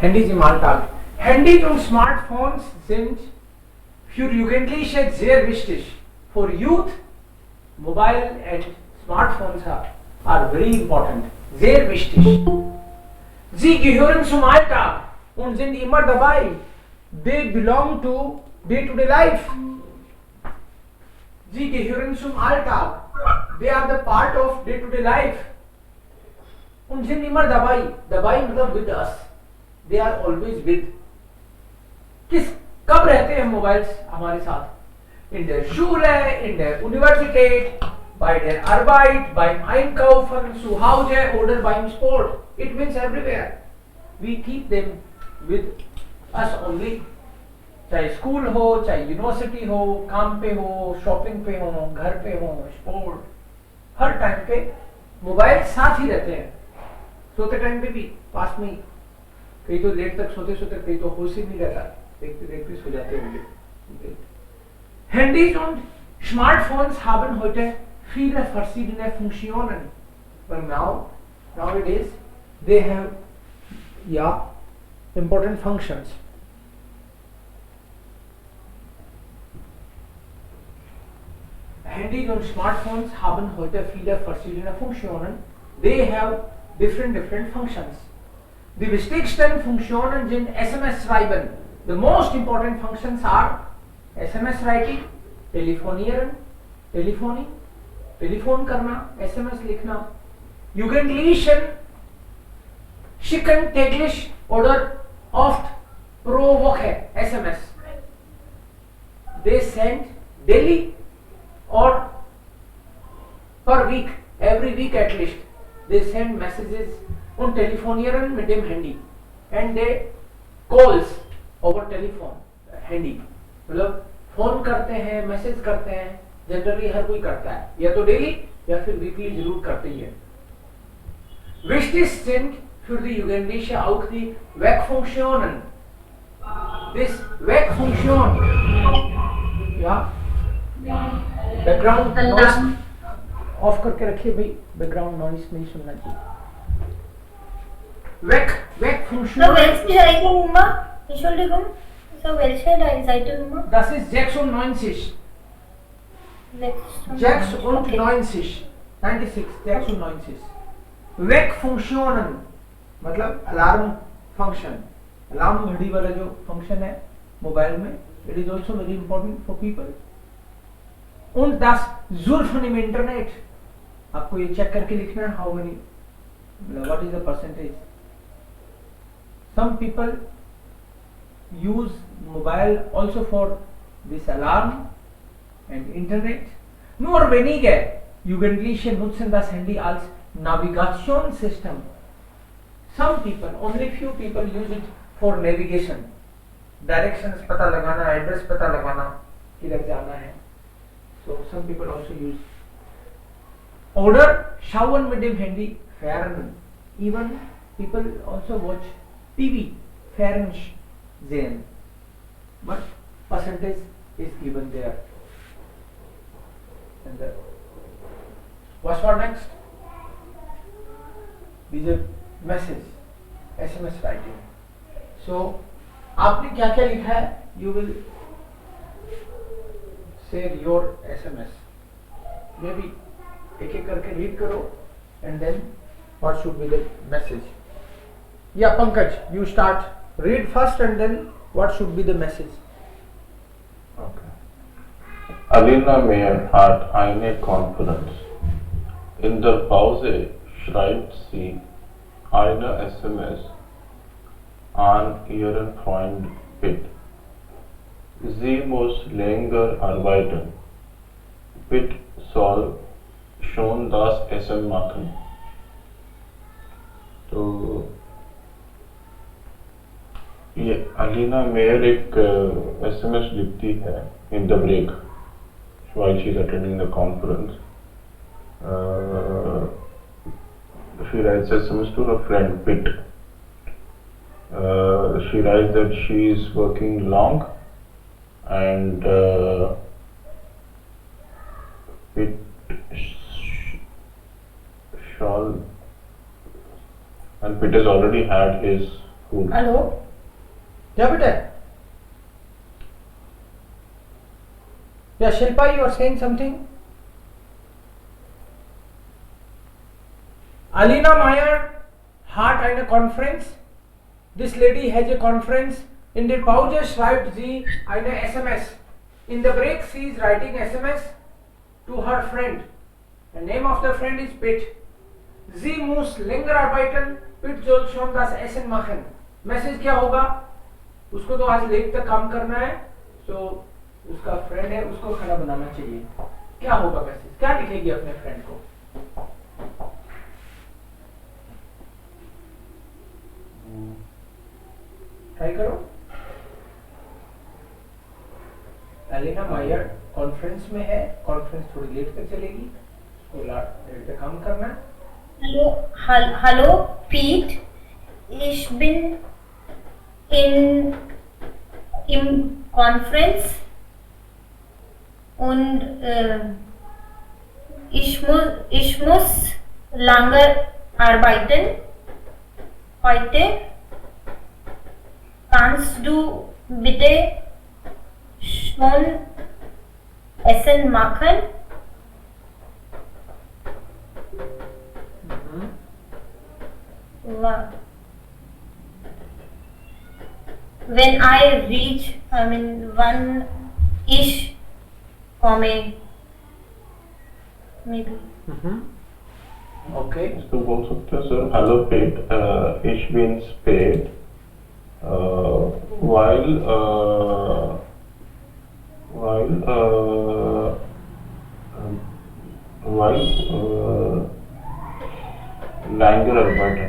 Handys im Alltag. Handys und Smartphones sind für Jugendliche sehr wichtig. For youth, mobile and smartphones are very important. Sehr wichtig. Sie gehören zum Alltag und sind immer dabei. They belong to day-to-day life. Sie gehören zum Alltag. They are the part of day-to-day life. Und sind immer dabei. Dabei मतलब with us. They are always with. कब रहते हैं mobiles हमारे साथ? In der Schule, in der Universität, bei der Arbeit, beim Einkaufen, zu Hause oder beim Sport. It means everywhere. We keep them with us only. चाहे school हो, चाहे university हो, काम पे हो, शॉपिंग पे हो, घर पे हो, स्पोर्ट, हर टाइम पे मोबाइल साथ ही रहते हैं. सोते टाइम पे भी पास में ही. कई तो लेट तक सोते सोते कई तो होश ही नहीं रहता, देखते देखते सो जाते होंगे. Handys und Smartphones haben heute viele verschiedene Funktionen. But nowadays they have important functions. Handys und Smartphones haben heute viele verschiedene Funktionen. They have different functions. Die wichtigsten Funktionen sind SMS schreiben. The most important functions are SMS writing, telefonieren, telefoning, telefon करना, SMS लिखना. Jugendlichen schicken täglich oder oft pro Woche SMS. They send daily or per week, every week at least, they send messages on telefonieren mit dem Handy and they calls over telephone handy. मतलब phone करते हैं, message करते हैं, generally हर कोई करता है, या तो डेली या फिर वीकली जरूर करते ही है. Wichtig sind für die Jugendliche auch die Wegfunktionen. This Wegfunktion, ja, background noise of करके रखिए भाई, बैकग्राउंड नॉइस नहीं सुनना चाहिए. Wegfunktion. So, welche Seite Nummer? Entschuldigung. So, welche Seite Nummer? Das ist 96. 96. 96. Wegfunktionen मतलब अलार्म फंक्शन. अलार्म घड़ी वाला जो फंक्शन है मोबाइल में, it is also very important for people. Und das Surfen im Internet, आपको ये चेक करके लिखना है how many, what is the percentage. Some people use mobile also for this alarm and internet. Nur wenige Jugendliche nutzen das Handy als Navigationssystem. Some people, only few people use it for navigation. Directions पता लगाना, address पता लगाना, किधर जाना है. So some people also use. Oder schauen mit dem Handy fern. Even people also watch TV, Fernsehen. But percentage is given there. And what's for next? These are message, SMS writing. So आपने क्या क्या लिखा है? You will share your SMS. Maybe एक एक करके read करो and then what should be the message. Yeah, Pankaj, you start. Read first and then what should be the message. Okay. Alina Mayer hat eine Konferenz. In der Pause schreibt sie eine SMS an ihren Freund Pitt. Sie muss länger arbeiten. Pitt soll schon das Essen machen. तो ये Alina mayor एक SMS लिखती है in the break while she is attending the conference. She writes SMS to her friend Pitt. She writes that she is working long and Pitt shall, and Pitt has already had his Cool. Hallo? Ja, bitte. Yeah, Shilpa, you are saying something? Alina Meyer hat eine Konferenz. This lady has a conference. In der Pause schreibt sie eine SMS. In the break she is writing SMS to her friend. The name of the friend is Pitt. Sie muss länger arbeiten. Pitt soll schon das Essen machen. Message क्या होगा? उसको तो आज late तक काम करना है, तो उसका फ्रेंड है, उसको खाना बनाना चाहिए. क्या होगा मैसेज? क्या लिखेगी अपने फ्रेंड को? ट्राई करो. एलिना मायर कॉन्फ्रेंस में है, कॉन्फ्रेंस थोड़ी लेट तक चलेगी, उसको लेट तक काम करना है. Hallo, Pete. Ich bin im Konferenz und ich muss lange arbeiten heute. Kannst du bitte schon Essen machen? When ich komme, maybe. Okay. इसको बोल सकते हैं sir. Hello Pete, ich bin spät. While länger arbeiten.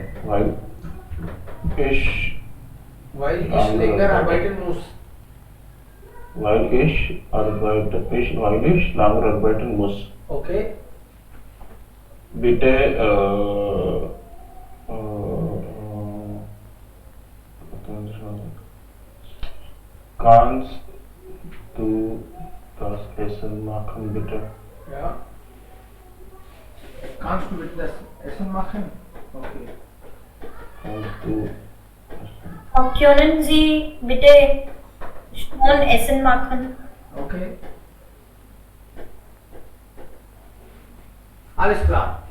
While ich länger arbeiten muss. While ich länger arbeiten muss. Okay. Bitte kannst du das Essen machen bitte? Ja. Kannst du bitte das Essen machen? Okay. Kannst du Können Sie bitte schon Essen machen? Okay. alles klar.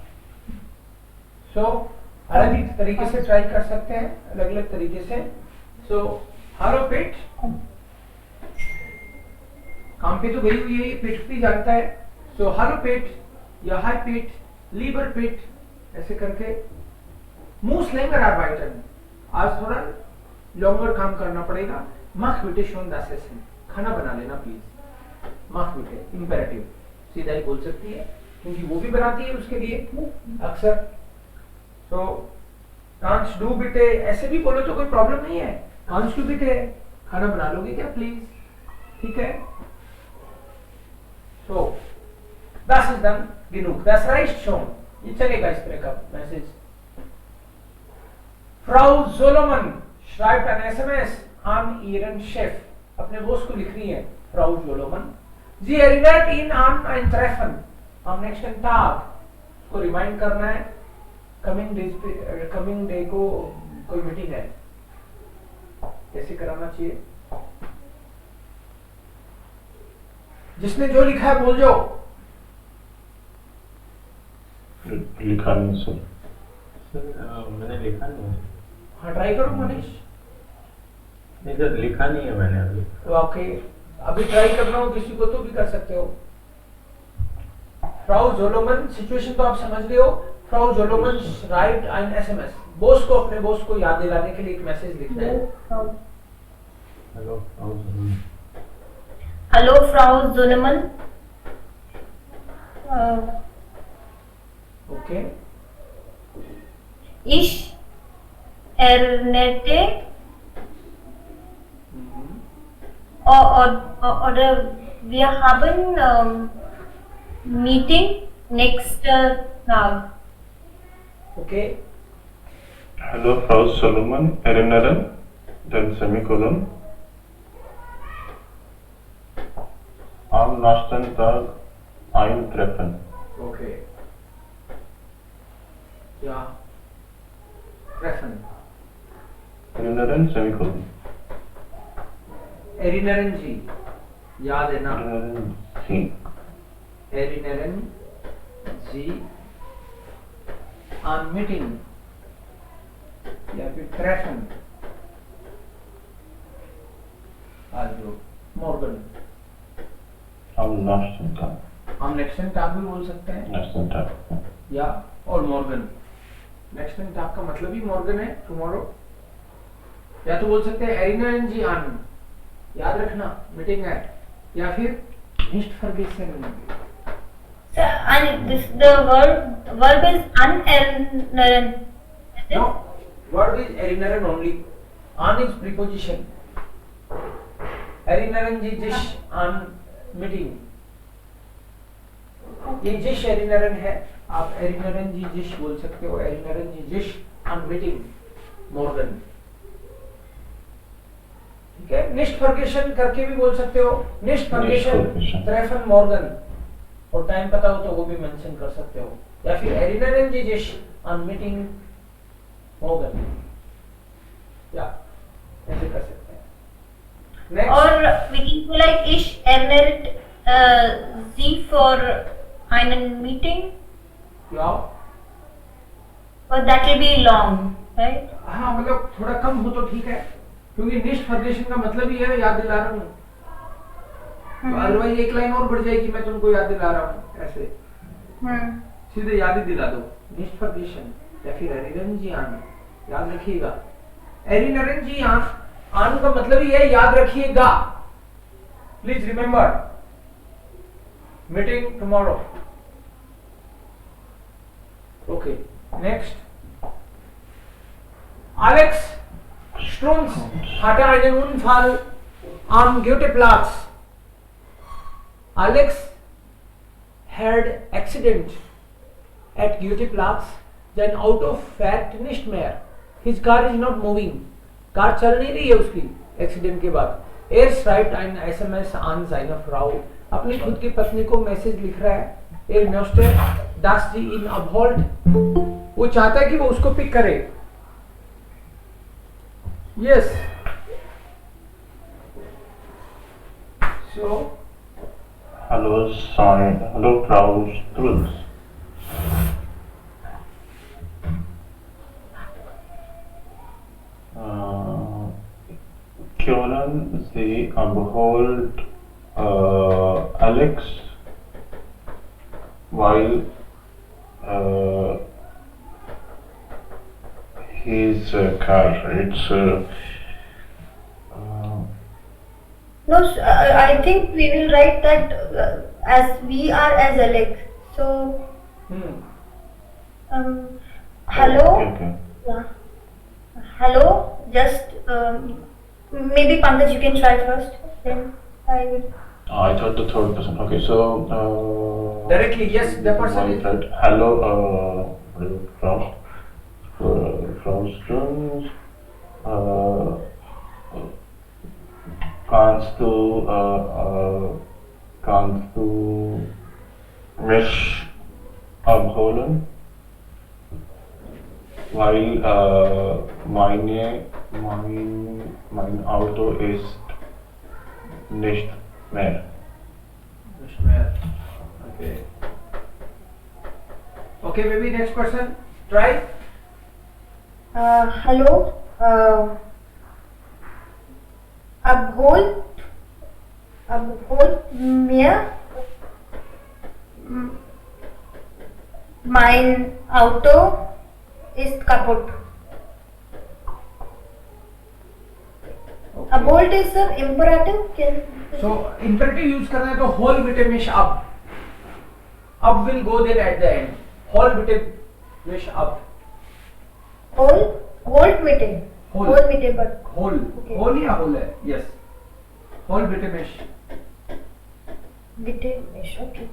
So अलग अलग तरीके से try कर सकते हैं, अलग अलग तरीके से. सो हारो पेट, काम पे तो गई हुई है, ये पेट भी जानता है. सो हारो पेट या हाई पेट, लीबर पेट, ऐसे करके. मूस लेंगर आर्बाइटन, आज थोड़ा लॉन्गर काम करना पड़ेगा. मख बिटे शोन दास एसन, खाना बना लेना प्लीज. मख बिटे इंपेरेटिव सीधा ही बोल सकती है, क्योंकि वो भी बनाती है उसके लिए अक्सर. तो कांच डू बिटे ऐसे भी बोलो तो कोई प्रॉब्लम नहीं है. कांच डू बिटे, खाना बना लोगे क्या प्लीज? ठीक है. सो das ist dann genug, das reicht schon. ये चलेगा इस तरह का message. Frau Solomon schreibt ein SMS an ihren Chef. अपने बॉस को लिख रही है Frau Solomon. Sie erinnert ihn an ein Treffen am nächsten Tag. उसको रिमाइंड करना है कमिंग डे को कोई मीटिंग है. कैसे कराना चाहिए? जिसने जो लिखा है बोल जाओ. लिखा नहीं सर. मैंने लिखा नहीं है. हाँ ट्राई करो मनीष. नहीं सर, लिखा नहीं है मैंने अभी. ओके, अभी ट्राई करना हो किसी को तो भी कर सकते हो. फ्राउ जोलोमन, सिचुएशन तो आप समझ गए हो. Frau Solomon write an SMS. Boss को, अपने बॉस को याद दिलाने के लिए एक मैसेज लिखना है. Hallo Frau Solomon. Okay. Ich erinnerte oder wir haben Meeting nächster Tag. Okay. Hallo Frau Solomon, erinnern, dann Semikolon. Am nächsten Tag eintreffen. Okay. या ट्रेफन. Erinnerung semicolon. Erinnerung जी, याद है ना? Erinnerung C. Erinnerung ji on meeting या फिर treffen also Morgan. Am nächsten Tag. हम next टाग भी बोल सकते हैं Nächsten Tag. या और मॉर्गन. नेक्स्ट टाग का मतलब ही मॉर्गन है, टुमारो. या तो बोल सकते हैं एरिनरन जी आन, याद रखना मीटिंग है, या फिर nicht vergessen. So, and this the verb is unerinnern. No, word is erinnern only. An is preposition. Erinnern जी जिस an meeting. ये जिस एरिनरन है, आप एरिनरन जी जिस बोल सकते हो, एरिनरन जी जिस ऑन मीटिंग मॉर्गन. ठीक है. निस्ट फर्गेशन करके भी बोल सकते हो, निस्ट फर्गेशन vergessen. ट्रेफन मॉर्गन, और टाइम पता हो तो वो भी मेंशन कर सकते हो, या फिर एरिनरन जी जिस ऑन मीटिंग मॉर्गन, या ऐसे कर सकते हैं. Next Or we can do like ich erinnert Sie for einen meeting. या But that will be long, right? हाँ, मतलब थोड़ा कम हो तो ठीक है, क्योंकि निस्ट फर्गेशन का मतलब ही है याद दिला रहा हूँ. तो अदरवाइज एक लाइन और बढ़ जाएगी, मैं तुमको याद दिला रहा हूँ, ऐसे सीधे याद ही दिला दो. निस्ट फर्गेशन या फिर एरिनरन जी आन, याद रखिएगा. एरिनरन जी आन, आन का मतलब ही है याद रखिएगा. Please remember. Meeting tomorrow. Okay, next. Alex Strunz hatte einen Unfall am Goetheplatz. Alex had accident at Goetheplatz, then out of fact nicht mehr. His car is not moving. Car चल नहीं रही है उसकी एक्सीडेंट के बाद. Er schreibt ein SMS an seine Frau. अपनी खुद की पत्नी को मैसेज लिख रहा है. Er möchte, dass sie ihn abholt. वो चाहता है कि वो उसको पिक करे. Yes. So, Hallo, hallo Frau Strunz. Können Sie abholt Alex while his car, it's No, I think we will write that as we are as Alex. So, hello. okay. Yeah. Hello. Just maybe Pankaj, you can try first. Then I will. I thought the third person. Okay, so directly, yes, the person is. right. Hello, Frau Strunz. Kannst du mich abholen? Weil mein Auto ist nicht mehr. Okay. Okay, maybe next person. Try. Hello. Abholt mir mein Auto ist kaputt. Okay. Abholt is an imperative. So imperative use करना है तो whole bitte mich ab. Ab will go there at the end. Whole bitte mich ab. Whole meeting. Whole. Whole meeting, but Whole. Okay. Whole या whole है? Yes. Whole bitte mich. meeting. Okay.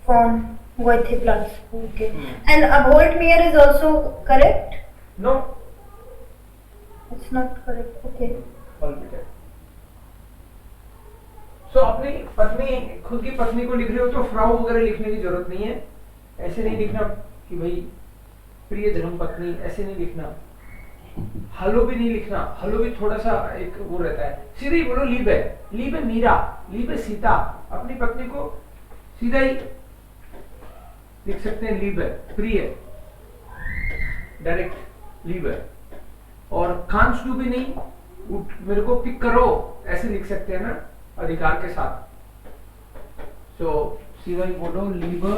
Von Goetheplatz. Okay. And abholt mir is also correct? No. It's not correct. Okay. Whole bitte. सो अपनी पत्नी, खुद की पत्नी को लिख रहे हो तो फ्राउ वगैरह लिखने की जरूरत नहीं है। ऐसे नहीं लिखना कि भाई प्रिय धर्म पत्नी, ऐसे नहीं लिखना। हलो भी नहीं लिखना, हलो भी थोड़ा सा एक वो रहता है। सीधे ही बोलो लीबे, लीबे मीरा, लीबे सीता। अपनी पत्नी को सीधा ही लिख सकते हैं लीबे, प्रिय, डायरेक्ट लीबे। और कांच डू भी नहीं, मेरे को पिक करो, ऐसे लिख सकते हैं ना, अधिकार के साथ। तो सीधा ही बोलो लीबे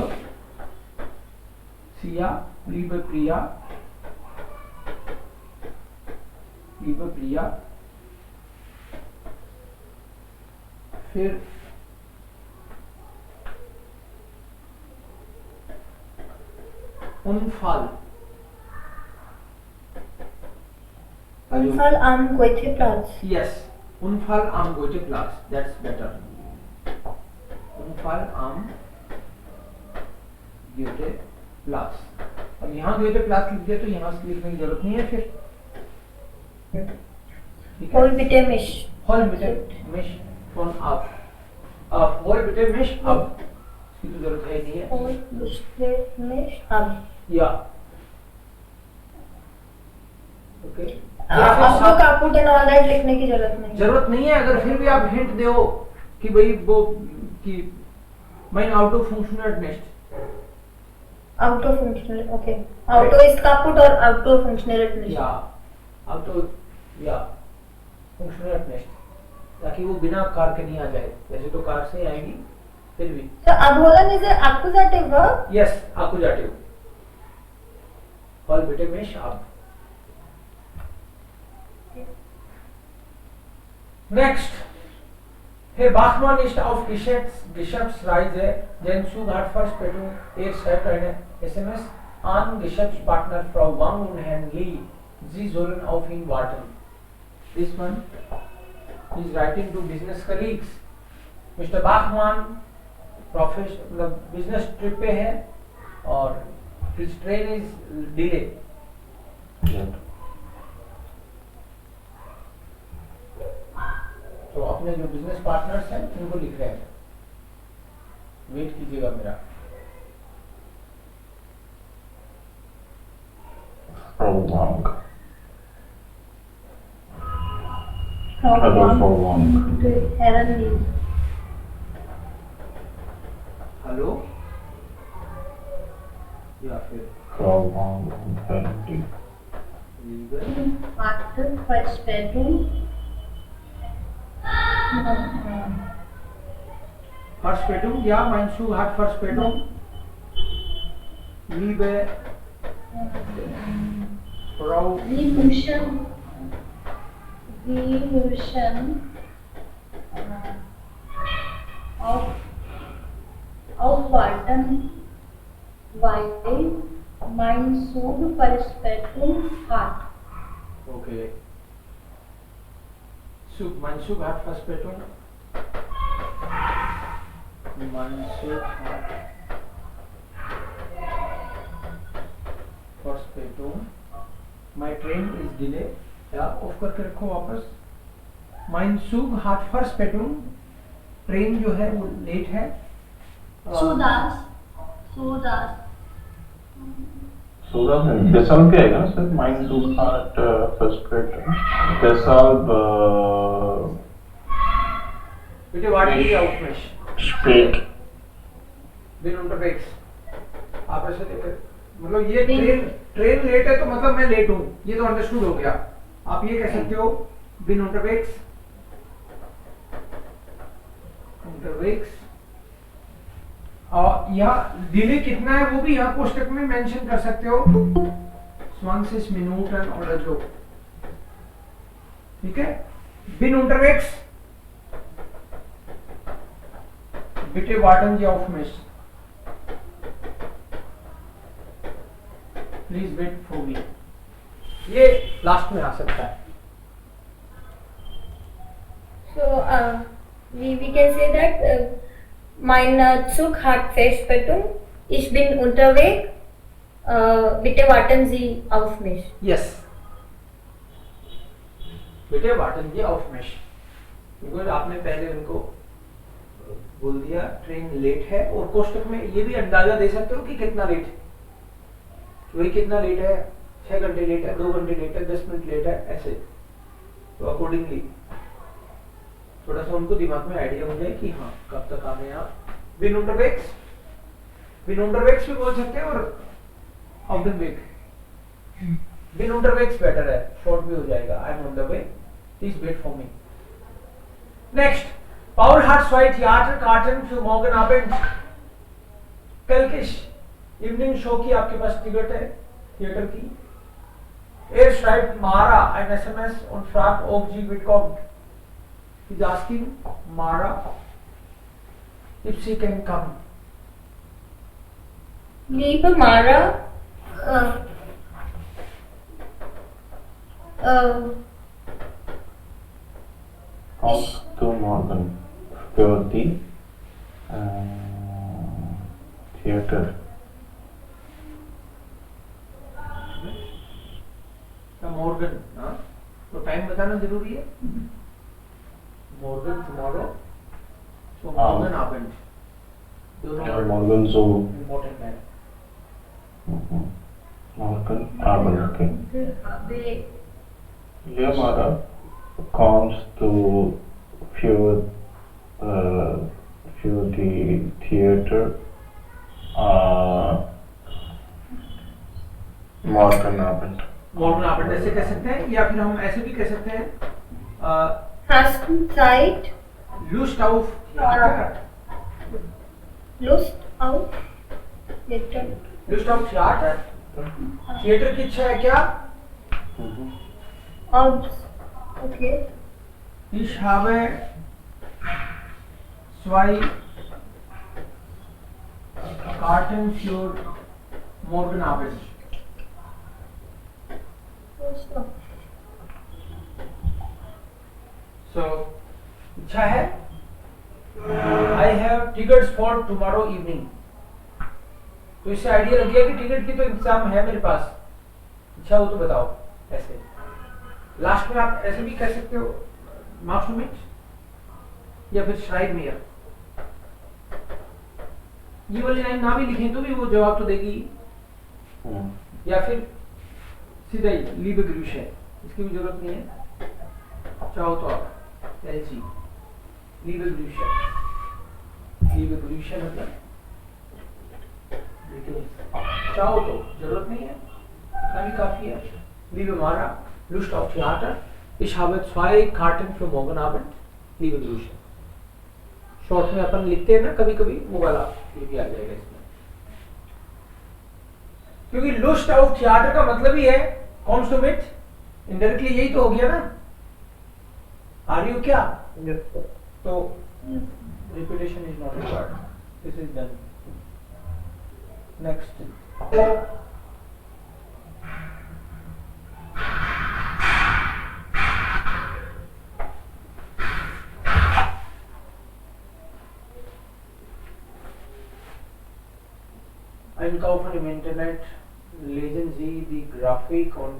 सिया, लीबे प्रिया, लीबे प्रिया। फिर उनफाल, Unfall am Goetheplatz. yes, Unfall am Goetheplatz, that's better. Unfall am Goetheplatz। अब यहाँ Goetheplatz लिख दिया तो यहाँ से लिखने की जरूरत नहीं है फिर। ठीक है? Hol bitte mich. Hol bitte mich von ab, hol bitte mich ab, इसकी तो जरूरत है नहीं है। Hol bitte mich ab. या ओके, आपको कापुट एंड ऑल दैट लिखने की जरूरत नहीं। जरूरत नहीं है। अगर फिर भी आप हिंट दो कि भाई वो कि mein Auto funktioniert nicht, Auto funktioniert, okay. Auto ist kaputt और Auto funktioniert nicht. या Auto या funktioniert nicht, ताकि वो बिना कार के नहीं आ जाए। वैसे तो कार से आएगी फिर भी। So abholen is an accusative verb. Yes, accusative, hol bitte mich ab। Next, Herr Bachmann ist auf Geschäftsreise, sein Zug hat Verspätung. Schreibt eine SMS an Geschäftspartner Frau Wang und Herrn Lee. Sie sollen auf ihn warten. This one is writing to business colleagues. Mr. Bachmann मतलब business trip पे है और his train is delayed. तो अपने जो business partners हैं उनको लिख रहे हैं, वेट कीजिएगा मेरा। हेलो या फिर Verspätung, ja, mein Zug hat Verspätung. Liebe Frau, Sie müssen aufwarten, weil mein Zug Verspätung hat. okay. Mein Zug hat Verspätung. Mein Zug hat Verspätung. My train is delayed. या of करके रखो वापस। Mein Zug hat Verspätung, train जो है वो late है। So das deshalb पे आएगा ना sir, mein Zug hat Verspätung, deshalb बिटे वाट की आउटमेश spät, बिन unterwegs। आप ऐसे देखे, मतलब ये ट्रेन लेट है तो मतलब मैं लेट हूँ, ये तो अंडरस्टूड हो गया। आप ये कह सकते हो बिन unterwegs, और यहाँ डिले कितना है वो भी यहाँ कोष्टक में मेंशन कर सकते हो, 20 Minuten oder so, ठीक है। बिन unterwegs, bitte warten Sie auf mich, please wait for me, ये लास्ट में आ सकता है। So we can say that mein Zug hat Verspätung, ich bin unterwegs, bitte warten Sie auf mich. Yes, bitte warten Sie auf mich, because आपने पहले उनको बोल दिया train late है, और कोष्टक में ये भी अंदाजा दे सकते हो कि कितना लेट है, वही कितना लेट है, 6 घंटे लेट है, 2 घंटे लेट है, 10 मिनट लेट है, ऐसे। तो अकॉर्डिंगली थोड़ा सा उनको दिमाग में आइडिया हो जाए कि हाँ कब तक आने आप। विनुंडरवेग्स भी बोल सकते हैं, और ऑब्डनवेग। विनुंडरवेग्स बेटर है, शॉर्ट भी हो जाएगा। I am on the way, please wait for me. Next, Paul hat zwei Theaterkarten für morgen Abend। कल के इवनिंग शो की आपके पास टिकट है थिएटर की। Er schreibt Mara ein SMS und fragt, ob sie mitkommt. He's asking Mara if she can come. Liebe Mara, Kommst du morgen für die Theater? मॉर्गन, हाँ तो time बताना जरूरी है। मॉर्गन टुमारो, सो मॉर्गन अबेंड, Ja, morgen so. इम्पोर्टेंट है। Morgen Abend, okay. habe Ja, Mara, kommst du für die Theater morgen Abend? मॉर्गन अबेंड ऐसे कह सकते हैं, या फिर हम ऐसे भी कह सकते हैं hast du Zeit, Lust auf Theater, Lust auf Theater? Lust auf Theater, theatre की इच्छा है क्या? Okay. Ich habe zwei Karten für morgen Abend. So, इच्छा है? I have tickets for tomorrow evening. तो इससे आइडिया लग गया कि टिकट की तो इंतजाम है मेरे पास, इच्छा हो तो बताओ। ऐसे लास्ट में आप ऐसे भी कह सकते हो, मार्क्स टू मीट, या फिर श्राइब मियर। ये वाली लाइन ना भी लिखें तो भी वो जवाब तो देगी, या फिर सीधा ही लीबे ग्रूश है, इसकी भी जरूरत नहीं है। चाहो तो आप एलसी लीबे ग्रूश मतलब चाहो तो जरूरत नहीं है, इतना भी काफी है। Liebe Mara, Lust auf Theater, ich habe 2 Karten für morgen Abend, liebe Grüße। Short में अपन लिखते हैं ना कभी कभी, वो वाला ये भी आ जाएगा इसमें, क्योंकि लुस्ट ऑफ थिएटर का मतलब ही है कॉम्स टू मीट, इनडायरेक्टली यही तो हो गया ना। आर यू क्या? तो repetition is not required, this is done. Next, einkaufen im Internet, lesen Sie die Grafik und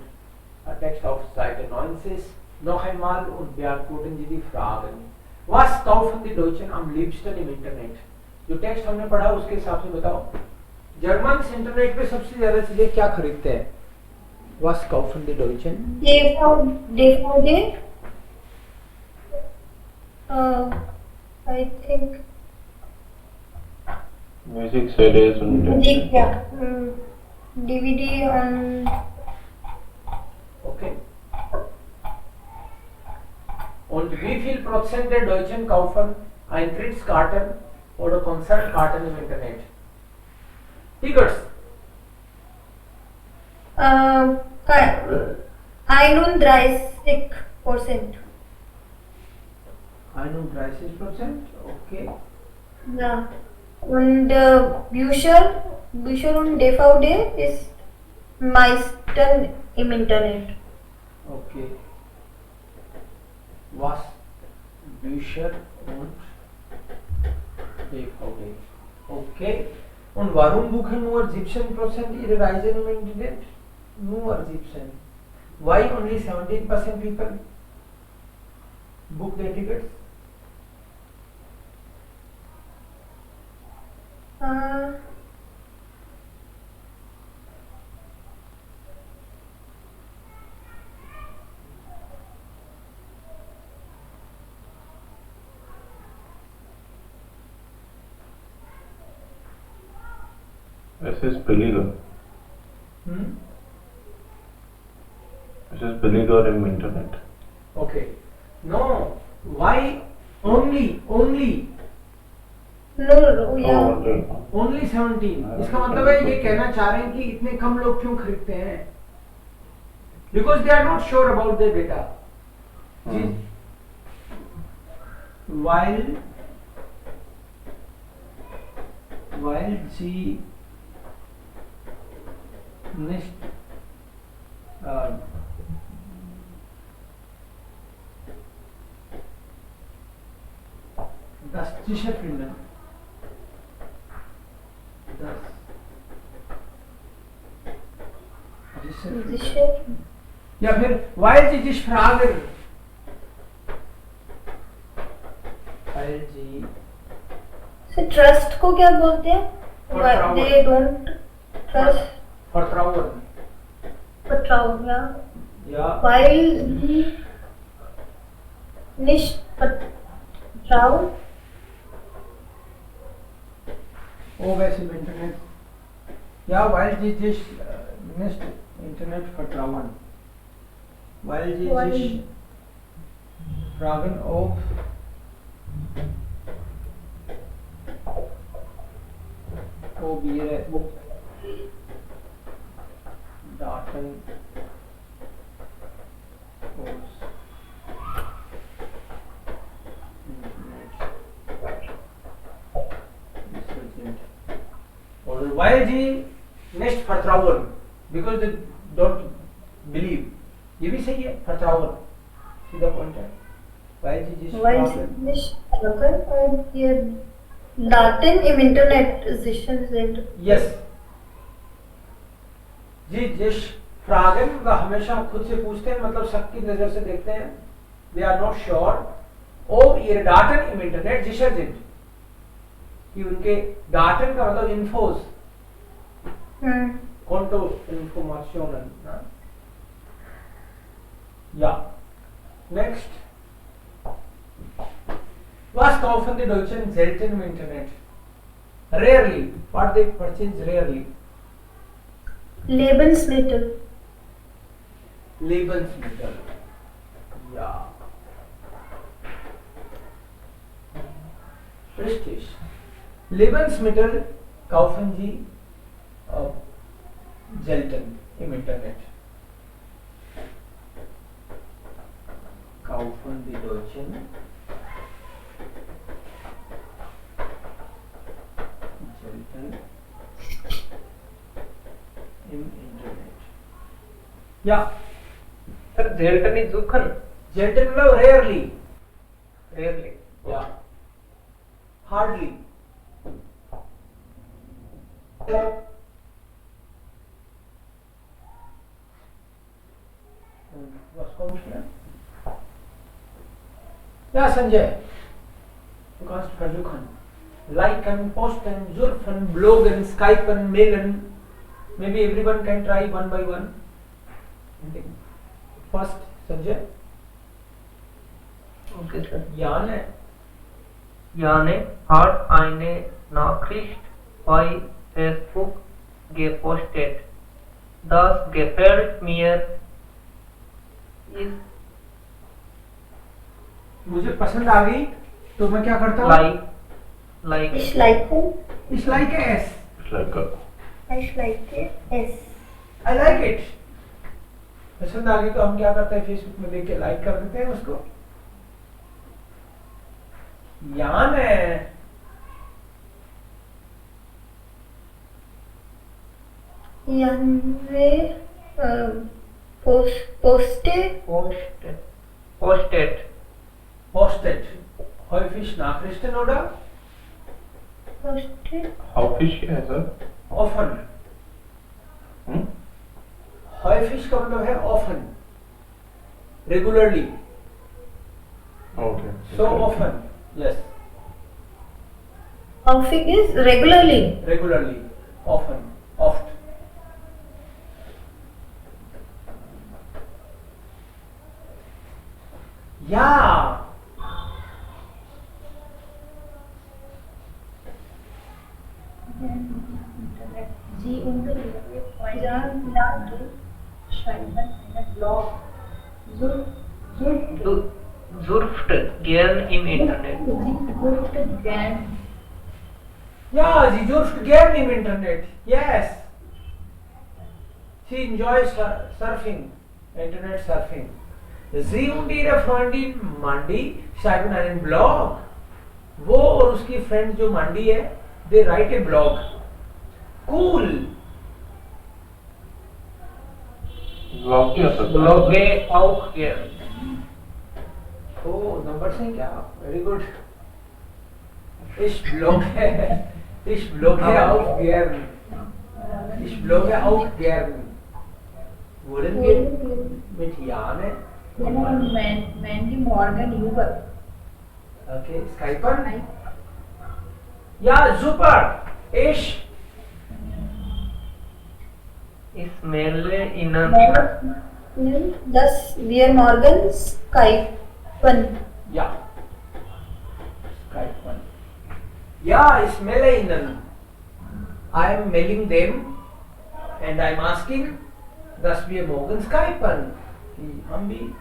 Text auf Seite 90 noch einmal und beantworten Sie die Fragen। Was kaufen die Deutschen am liebsten im Internet? जो text हमने पढ़ा उसके हिसाब से बताओ, German internet पे सबसे ज्यादा चीजें क्या खरीदते हैं? Was kaufen die Deutschen? DVD, I think Music CDs und DVD und Okay. Und wie viel Prozent der Deutschen kaufen Eintrittskarten oder Konzertkarten im Internet? Tickets. 31%. 31%, okay. Ja. Und Bücher und DVD ist meistens im Internet. Okay. Was? Bücher und DVD. Okay. Und warum buchen nur 17% ihre Reisen im Internet? Nur 17. Why only 17% people book their tickets? This is billiger. This is billiger in internet. Okay. No. Why only? No, yeah. Only 17. इसका मतलब है ये कहना चाह रहे हैं कि इतने कम लोग क्यों खरीदते हैं? Because they are not sure about their data. While G nicht das sicher finden. या फिर weil sie sich fragen, So trust को क्या बोलते हैं? Vertrauen. They don't trust. Vertrauen. Vertrauen, ja. Ja. Weil sie nicht vertrauen. Oh, वैसे im Internet. Ja, weil sie sich nicht Internet vertrauen. Weil sie sich fragen, ob ihre Daten aus Internet sind. Or weil sie nicht vertrauen, because they don't believe. ये भी सही है, vertrauen. सीधा point है. Weil sie sich Weil sie fragen. nicht vertrauen und ihr Daten im Internet sicher sind. Yes. जी जिस फ्रागन का हमेशा खुद से पूछते हैं, मतलब सबकी नजर से देखते हैं. They are not sure. Ob ihre Daten im Internet sicher sind. कि उनके Daten का मतलब infos, Konto Informationen. Ja. Next. Was kaufen die Deutschen selten im Internet? Rarely. What they purchase rarely? Lebensmittel. Lebensmittel. Ja. Richtig. Lebensmittel kaufen sie selten im Internet. Kaufen die Deutschen selten im Internet. Ja. Sir जेल्टन इज जुखन Selten मतलब rarely. Rarely Yeah. Hardly. Was kommt hier? Ja, Sanjay. Du kannst versuchen. Liken, posten, surfen, bloggen, skypen, mailen. Maybe everyone can try one by one. First, Sanjay. Okay sir Jan है. Jane hat eine Nachricht bei Facebook gepostet. Das gefällt mir. Ist मुझे पसंद आ गई तो मैं क्या करता हूँ? like Ich like Ich like es. It's like a Ich like es. I like it. पसंद आ गई तो हम क्या करते हैं? फेसबुक में देख के लाइक कर देते हैं उसको. यान है. Janne posted. posted Posted. Häufig Nachrichten oder? Posted. how fish है sir? Often. häufig का मतलब है often. Regularly. Okay. So often. Yes. Häufig is regularly. Regularly, often, oft. Ja. Sie unterrichtet Freunde schreiben eine Blog. Surft gern im Internet. Sie durfte gern. Ja, sie surft gern im Internet. Yes. She enjoys surfing, Internet surfing. Sie und ihre Freundin Mandy schreiben einen Blog. वो और उसकी friend जो मंडी है, they write a blog. Cool. Blog क्या सकता है? Blogge auch gern. Oh, number से क्या? Very good. Ich blogge auch gern. Ich blogge auch gern. Wollen wir mit Jane? Mandy Morgan Huber. Okay, Skypen? Ja, super. Ich Ismail Ihnen Thus, wir morgen Skypen. Ja. Skypen. Ja, ich maile Ihnen. I am mailing them and I am asking, dass wir morgen Skypen. कि हम भी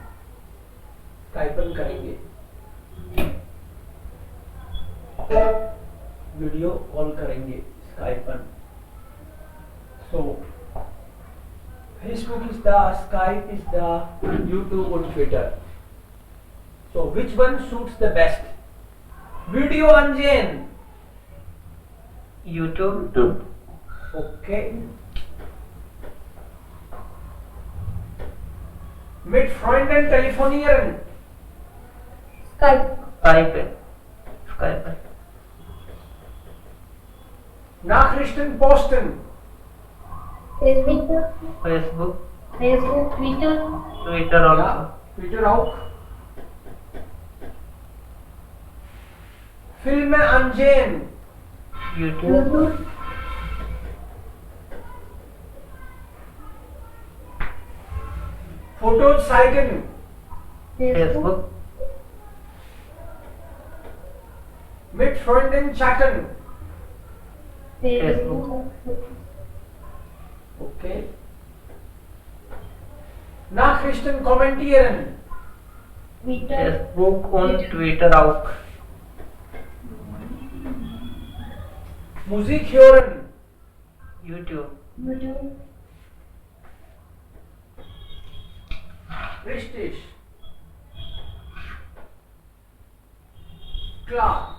Skypen करेंगे. Video call करेंगे Skypen. So, Facebook is the, Skype is the, YouTube and Twitter. So, which one suits the best? Video Anjan. YouTube. YouTube. Okay. Mit Freunden telefonieren. Skype. Skype. Nachrichten posten. Facebook. Facebook. Twitter. Twitter also. Ja, Twitter auch. Filme ansehen. YouTube. Fotos zeigen. Facebook. Mit Freunden chatten. Facebook. Okay. Nachrichten kommentieren. Twitter. Facebook und Twitter auch. Musik hören. YouTube. YouTube. Richtig. Klar.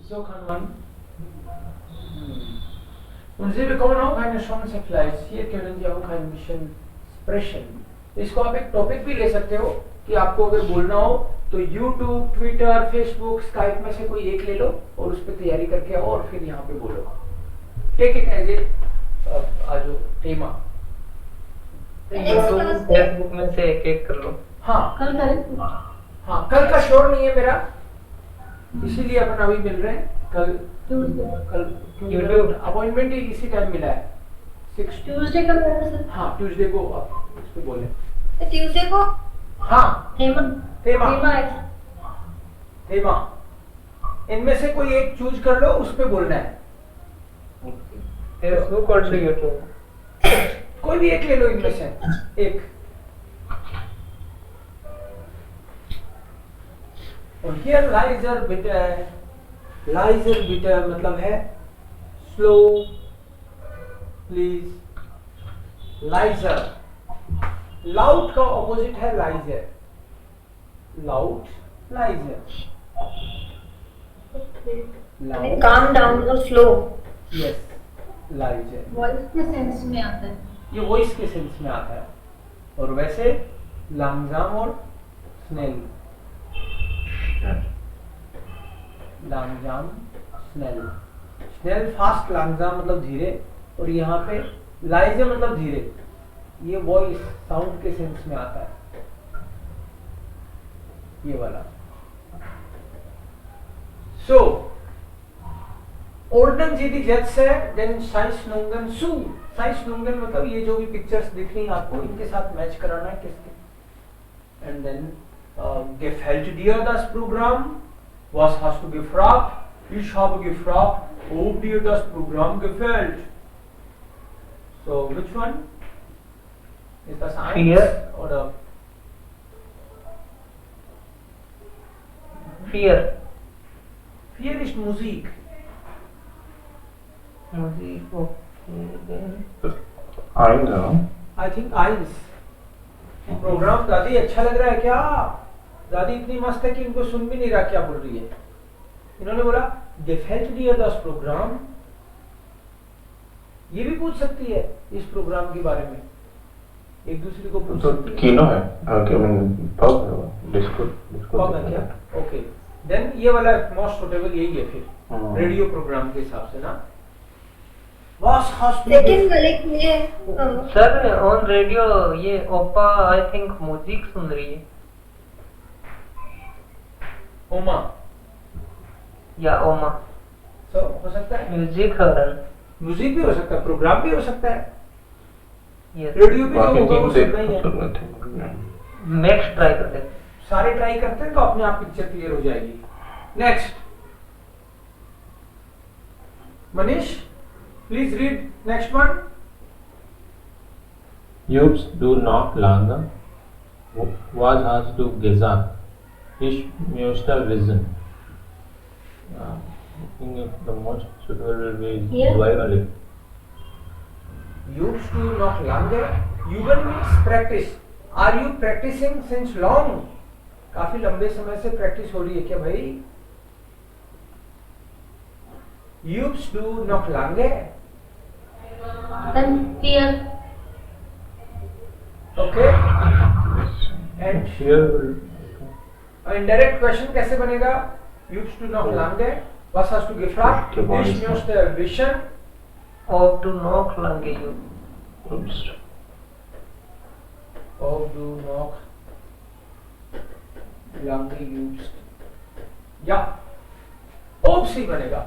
So kann man. Und Sie bekommen auch eine Chance vielleicht. Hier können Sie auch ein bisschen sprechen. इसको आप एक topic भी ले सकते हो कि आपको अगर बोलना हो तो YouTube, Twitter, Facebook, Skype में से कोई एक ले लो और उस पर तैयारी करके आओ और फिर यहाँ पे बोलो. टेक इट एज ए आज टेमा. YouTube, Facebook में से एक कर लो. हाँ कल करें. हाँ, कल का श्योर नहीं है मेरा, इसीलिए अपन अभी मिल रहे हैं. कल YouTube. अपॉइंटमेंट ही इसी टाइम मिला है 6 ट्यूसडे कल करें सर. हाँ, ट्यूसडे को आप इस पे बोले. ट्यूसडे को हाँ, हेमन. तेमा हेमा. तेमा इनमें से कोई एक चूज कर लो, उस पे बोलना है. Facebook और YouTube. कोई भी एक ले लो इनमें से एक. और हियर लाइजर बिटर. लाइजर बिटर मतलब है स्लो, प्लीज. लाइजर. लाउड का ऑपोजिट है लाइजर. लाउड, लाइजर. Loud, calm down or slow. Yes, लाइजर. वॉइस के सेंस में आता है. ये वॉइस के सेंस में आता है. और वैसे लैंगजाम और स्नेल. लैंगजाम, स्नेल. स्नेल फास्ट, लैंगजाम मतलब धीरे, और यहाँ पे लाइजर मतलब धीरे. ये वॉइस साउंड के सेंस में आता है, ये वाला. सो Orden Sie die Sätze, den Zeichnungen zu. Zeichnungen मतलब ये जो भी पिक्चर्स दिख रही हैं आपको इनके साथ मैच कराना है किसके. And then gefällt dir das Programm? Was hast du gefragt? Ich habe gefragt, ob dir das Programm gefällt. So which one? Ist das eins Fear. oder Fear. Fear ist Musik. Musik. Okay. Eins, ja. I think eins. Programme दादी अच्छा लग रहा है क्या? दादी इतनी मस्त है कि इनको सुन भी नहीं रहा क्या बोल रही है. इन्होंने बोला gefällt dir das Programm? ये भी पूछ सकती है इस प्रोग्राम के बारे में. एक दूसरे को पूछ तो सकती है. कीनो है, I mean pub है वो, disco कब है क्या? ओके. देन ये वाला मोस्ट सुटेबल यही है फिर. हाँ. रेडियो प्रोग्राम के हिसाब से ना. Was hast du सेकंड वाले के लिए सर ऑन रेडियो ये ओपा आई थिंक म्यूजिक सुन रही है ओमा. या ओमा So हो सकता है. म्यूजिक हरन. म्यूजिक भी हो सकता है, प्रोग्राम भी हो सकता है. यस रेडियो भी जो बाकी होगा वो तीन सुनना ही है. से नेक्स्ट ट्राई कर ले. सारे ट्राई करते हैं तो अपने आप पिक्चर क्लियर हो जाएगी. Next Manish please read next one. Jobst du noch lange? Was hast du gesagt? Ich möchte wissen. I think the most suitable will be Here? Zweigerle. Used to noch lange. Üben means practice. Are you practicing since long? काफी लंबे समय से practice हो रही है क्या भाई? Used to noch lange. Then fear. Okay. And Here will indirect question कैसे बनेगा? Used to noch lange. Was hast du gefragt? Okay, boys. Ich möchte wissen. Ob du noch lange you. Oops. Ob du noch lange used. या ob से ही बनेगा.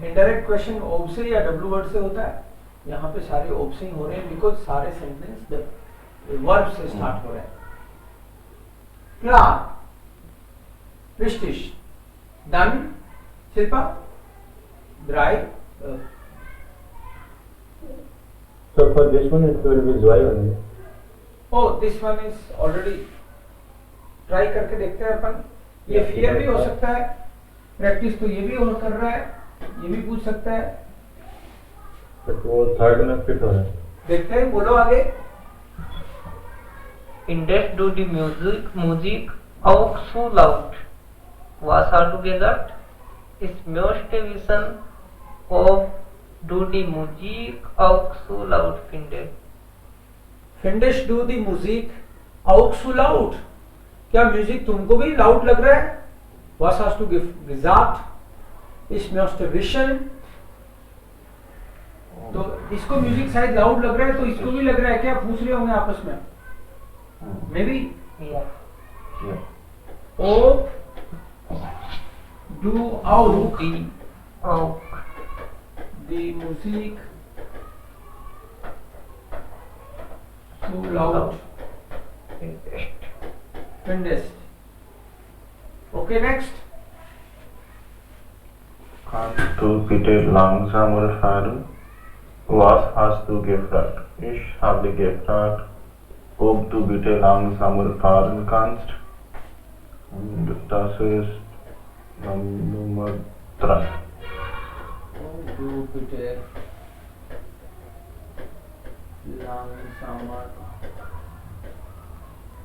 Indirect question ob से या w word से होता है. यहाँ पे सारे ob से ही हो रहे हैं बिकॉज सारे सेंटेंस वर्ब से स्टार्ट हो रहे हैं. Klar. Richtig. Dann Shilpa. 3. So for this one it will be Zweigerle. Oh, this one is already. Try करके देखते हैं अपन. ये फियर भी हो सकता है. प्रैक्टिस तो ये भी हो कर रहा है. ये भी पूछ सकता है. But वो थर्ड में फिट हो रहा है. देखते हैं. बोलो आगे. Indes du die Musik auch so laut? Was hast du gesagt? Ich möchte wissen, ob du die Musik auch so laut findest. Findest du die Musik auch so laut? क्या music तुमको भी लाउड लग रहा है? Was hast du gesagt? Ich möchte wissen. तो इसको music शायद loud लग रहा है तो इसको भी लग रहा है क्या? पूछ रहे होंगे आपस में. May be. Yeah. Ob du auch Die auch. die Musik so laut findest. Okay, next. Kannst du bitte langsamer fahren? Was hast du gefragt? Ich habe gefragt, ob du bitte langsamer fahren kannst. Und das ist Nummer 3. Ob du bitte langsamer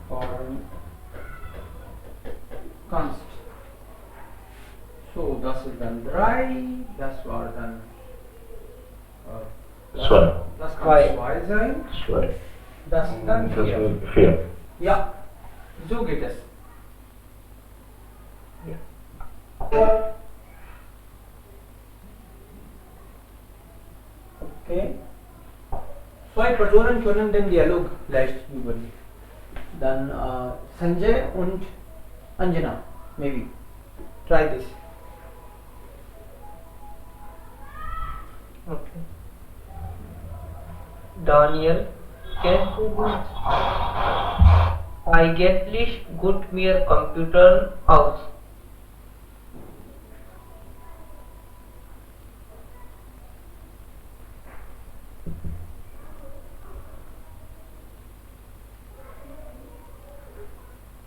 fahren kannst. So, das ist dann 3, das war dann Zwei. Das kann Zwei. 2 sein, 2. das ist dann Das 4. wird 4. Ja, so geht es. Okay. Zwei Personen können den Dialog leicht üben. Dann Sanjay und Anjana, maybe. Try this. Daniel, kennst du dich eigentlich gut mit Computern aus?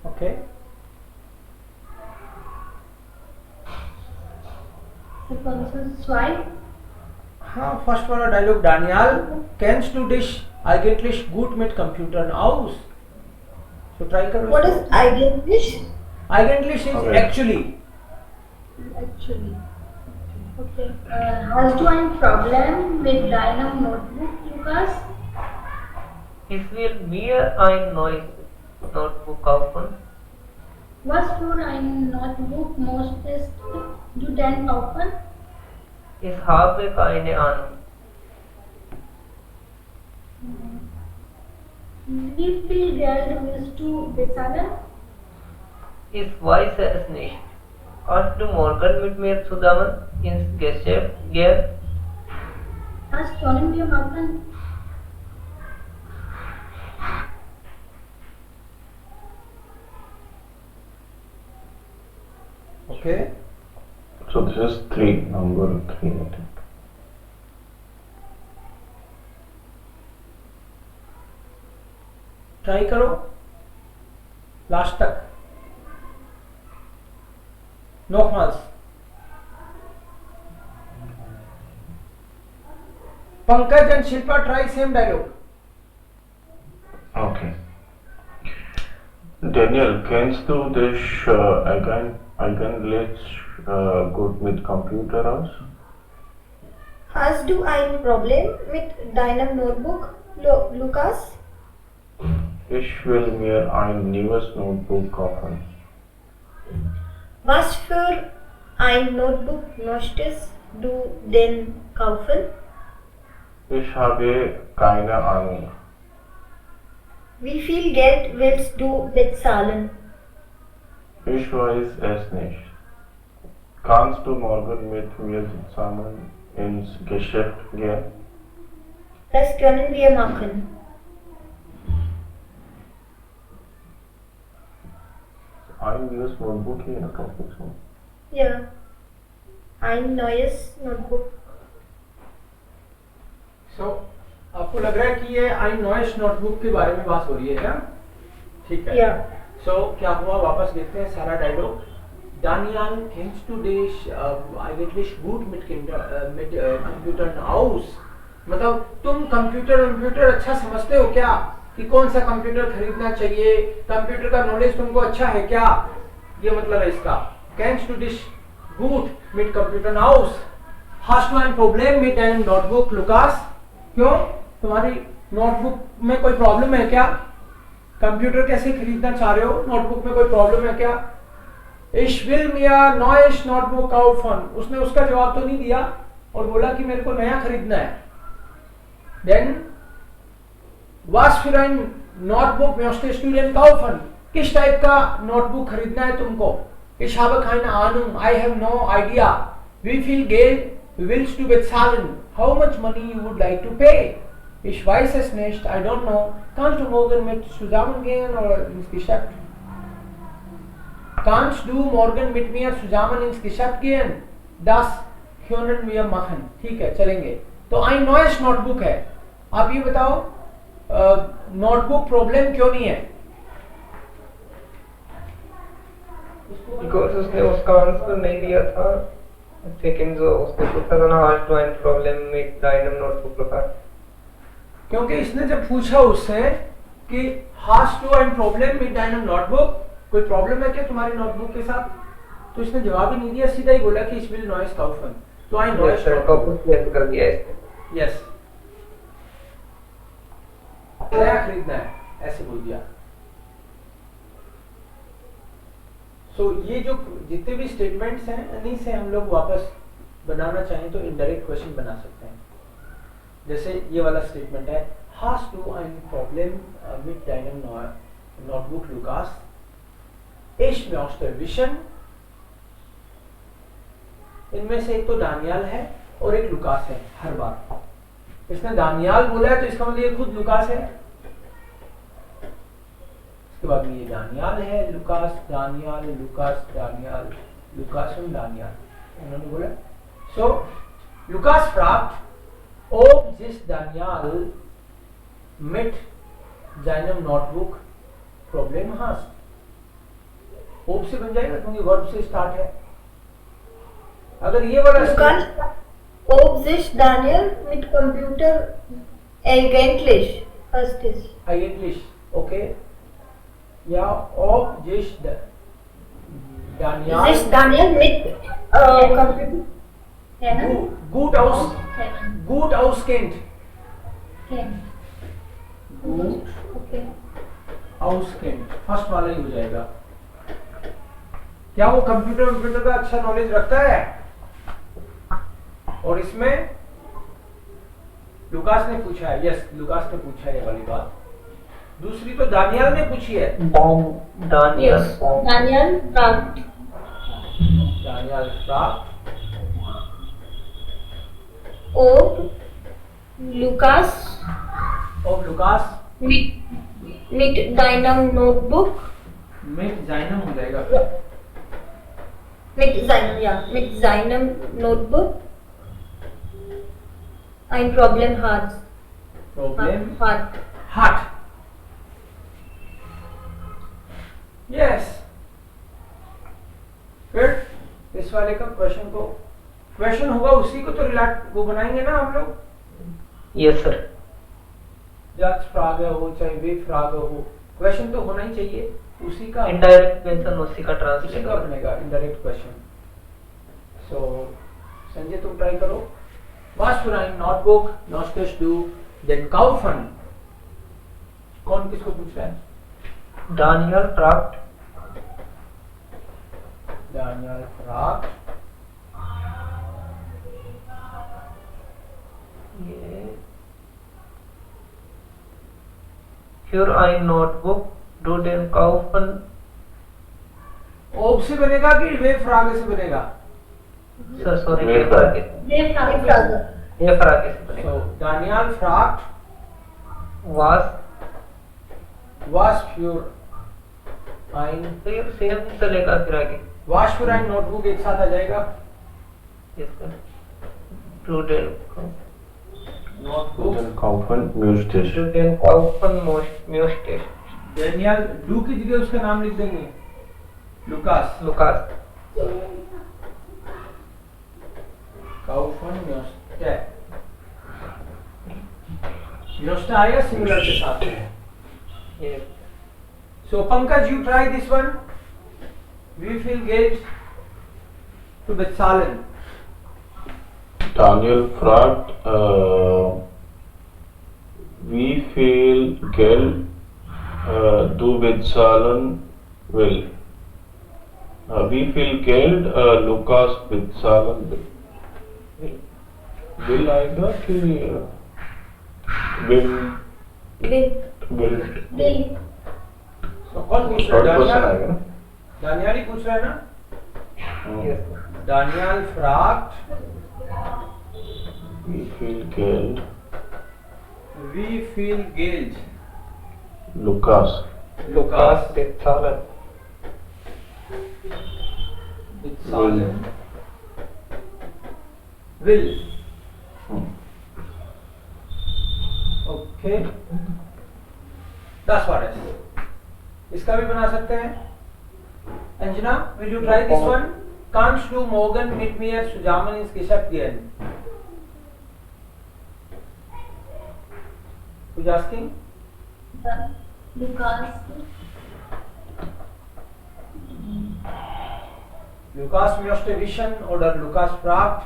Okay. Sequences 2. हाँ, first वाला dialogue, Daniel, kennst du dich eigentlich gut mit Computern aus? So try करो. What is eigentlich? Eigentlich is Okay. actually. Actually. Okay. Hast du ein Problem mit deinem Notebook, Lukas? Ich will mir ein neues Notebook kaufen. Was für ein Notebook möchtest du denn kaufen? Ich habe keine Ahnung. Wie viel Geld willst du bezahlen? Ich weiß es nicht. Kannst du morgen mit mir zusammen ins Geschäft gehen? Das können wir machen. Okay. So this is number 3, I think. Try करो last तक. Nochmals. Pankaj and Shilpa try same dialogue. Okay. Daniel, kennst du dich eigentlich gut mit Computer aus? Hast du ein Problem mit deinem Notebook, Lukas? Ich will mir ein neues Notebook kaufen. Was für ein Notebook möchtest du denn kaufen? Ich habe keine Ahnung. Wie viel Geld willst du bezahlen? Ich weiß es nicht. Kannst du morgen mit mir zusammen ins Geschäft gehen? Das können wir machen. Ein neues Notebook hier kaufen. Ja. Ein neues Notebook. So, आपको लग रहा है कि ये ein neues Notebook के बारे में बात हो रही है क्या? ठीक है. Ja. So, क्या हुआ, वापस देखते हैं सारा dialogue. Daniel, kennst du dich eigentlich gut mit Computern aus? मतलब तुम कंप्यूटर अच्छा समझते हो क्या? कि कौन सा कंप्यूटर खरीदना चाहिए, कंप्यूटर का नॉलेज तुमको अच्छा है क्या? ये मतलब है इसका. Kennst du dich gut mit Computern aus? Hast du ein Problem mit deinem Notebook, Lukas? क्यों? तुम्हारी नोटबुक में कोई प्रॉब्लम है क्या? कंप्यूटर कैसे खरीदना चाह रहे हो? नोटबुक में कोई प्रॉब्लम है क्या? Ich will mir neues Notebook kaufen. उसने उसका जवाब तो नहीं दिया और बोला कि मेरे को नया खरीदना है. Then was für ein Notebook möchtest du denn kaufen? किस टाइप का नोटबुक खरीदना है तुमको? Ich habe keine Ahnung. I have no idea. Wie viel Geld willst du bezahlen? How much money you would like to pay? Ich weiß es nicht. I don't know. Kannst du morgen mit zusammen gehen oder ins Geschäft? Kannst du morgen mit mir zusammen ins Geschäft gehen? Das können wir machen. ठीक है, चलेंगे. तो ein neues Notebook है. आप ये बताओ, notebook problem क्यों नहीं है? Because उसने उसका आंसर नहीं दिया था. सेकंड जो उसने पूछा था ना, hast du ein Problem mit deinem Notebook, Lukas? क्योंकि इसने जब पूछा उससे कि hast du ein Problem mit deinem Notebook, कोई प्रॉब्लम है क्या तुम्हारी नोटबुक के साथ, तो इसने जवाब ही नहीं दिया, सीधा ही बोला कि ich will neues kaufen. तो ein neues टॉपिक क्लियर कर दिया इसने. यस, नया खरीदना है, ऐसे बोल दिया. सो ये जो जितने भी स्टेटमेंट्स हैं, इन्हीं से हम लोग वापस बनाना चाहें तो इनडायरेक्ट क्वेश्चन बना सकते हैं. जैसे ये वाला स्टेटमेंट है, hast du ein Problem mit deinem Notebook, Lukas? Ich möchte wissen. इनमें से एक तो डानियल है और एक लुकास है हर बार. इसने दानियाल बोला है तो इसका मतलब ये खुद लुकास है। इसके बाद में ये दानियाल है, Lucas Daniyal, Lucas Daniyal, Lucas und Daniyal उन्होंने बोला। सो Lucas fragt ob sich Daniel mit seinem Notebook Problem hast। ob से बन जाएगा क्योंकि वर्ब से स्टार्ट है। अगर ये वाला Lukas, ob sich Daniel mit Computer eigentlich ist. eigentlich okay ja ob sich Daniel Sich Daniel mit Computer. है ना? gut aus Seven. gut auskennt Ten. gut Okay. auskennt first वाला ही हो जाएगा। क्या वो कंप्यूटर का अच्छा नॉलेज रखता है? और इसमें लुकास ने पूछा है, यस लुकास ने पूछा है ये वाली बात। दूसरी तो दानियाल ने पूछी है। Daniel. Daniel fragt Daniyal fragt ob Lukas ob Lukas mit deinem Notebook mit seinem हो जाएगा। mit seinem Notebook ein Problem hat. Problem Hat. hat yes. फिर इस वाले का क्वेश्चन होगा उसी को तो रिलेट वो बनाएंगे ना हम लोग। Yes sir. जज फ्राग हो चाहे वे फ्राग हो, क्वेश्चन तो होना ही चाहिए उसी का Indirect mention उसी का उसी translate का बनेगा इनडायरेक्ट क्वेश्चन। सो संजय तुम ट्राई करो। Was für ein Notebook möchtest du denn kaufen? कौन किसको पूछ रहा है? Daniel fragt Daniel fragt für ein Notebook du den kaufen ob से बनेगा कि वे फ्राग से बनेगा? sir sorry वे ये frage. ये फ्राग कैसे बनेगा? So Daniel fragt was für ein तो ये सेम चलेगा फिर आगे। was für ein Notebook एक साथ आ जाएगा। Yes sir. Du den Notebook kaufen möchtest। du den kaufen möchtest Daniel do की जगह उसका नाम लिख देंगे लुकास। Lukas काउफन म्योस्टे म्योस्टे आएगा सिंगुलर के साथ। yes. So Pankaj, you try this one. We feel gate to Bezahlen. Daniel fragt wie viel Geld du bezahlen will। wie viel Geld Lukas bezahlen will। will आएगा कि will Bill. So कौन पूछ रहा है? Third question Daniyal आएगा ना। दानियाल ही पूछ रहा है ना। Yes sir. Daniyal fragt wie viel Geld wie viel Geld Lukas Lukas bezahlen bezahlen will। Okay, das war es। इसका भी बना सकते हैं। Anjana, will you try this one? Kannst du morgen mit mir zusammen ins Geschäft gehen? Who's asking? Lukas. Lukas möchte wissen oder Lukas fragt?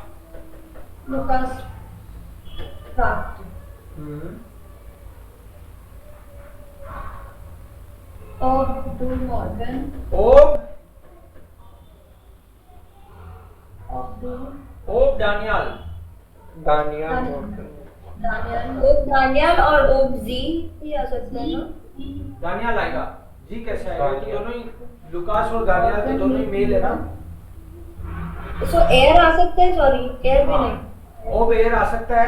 Lukas fragt. Ob du morgen, Ob Daniel। Daniel Daniel, ob Daniel और ob sie भी आ सकते हैं ना। दानियाल आएगा। जी कैसे आएगा? तो दानियाल। दोनों ही लुकास और दानियाल के दोनों ही मेल है ना। सो एयर आ सकते हैं, सॉरी एयर भी नहीं। ओब एयर आ सकता है।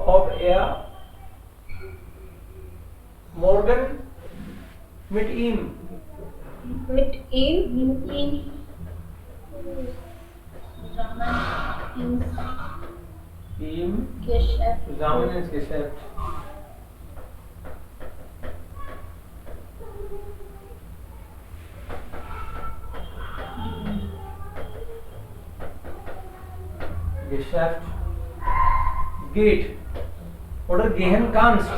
of er morgen mit ihm. Mit ihm. Mit ihm Ihm Geschäft. zusammen ins Geschäft. Geschäft geht oder gehen kannst.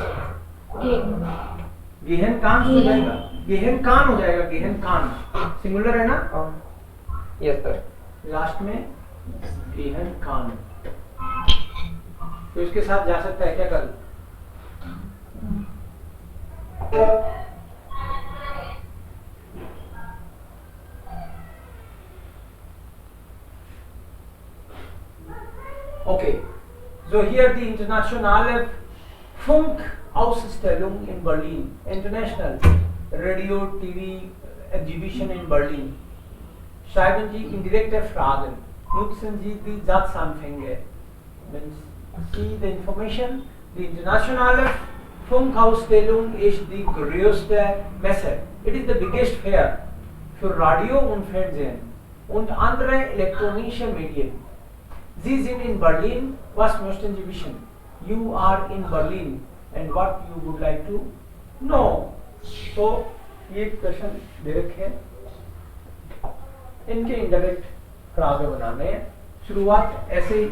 gehen kannst हो जाएगा, gehen kann हो जाएगा, gehen kann सिंगुलर है ना? Yes, sir. लास्ट में gehen kann तो इसके साथ जा सकता है क्या कल? Okay, so here the Internationale Funkausstellung in Berlin, international radio TV exhibition in Berlin. Schreiben Sie indirekte Fragen. Nutzen Sie die Satzanfänge. Means see the information. Die Internationale Funkausstellung ist die größte Messe. It is the biggest fair für Radio und Fernsehen und andere elektronische Medien. Sie sind in Berlin. Was möchten Sie wissen? You are in Berlin and what you would like to know. So ये question दे रखे हैं, इनके indirect फ्रागे बनाने हैं. शुरुआत ऐसे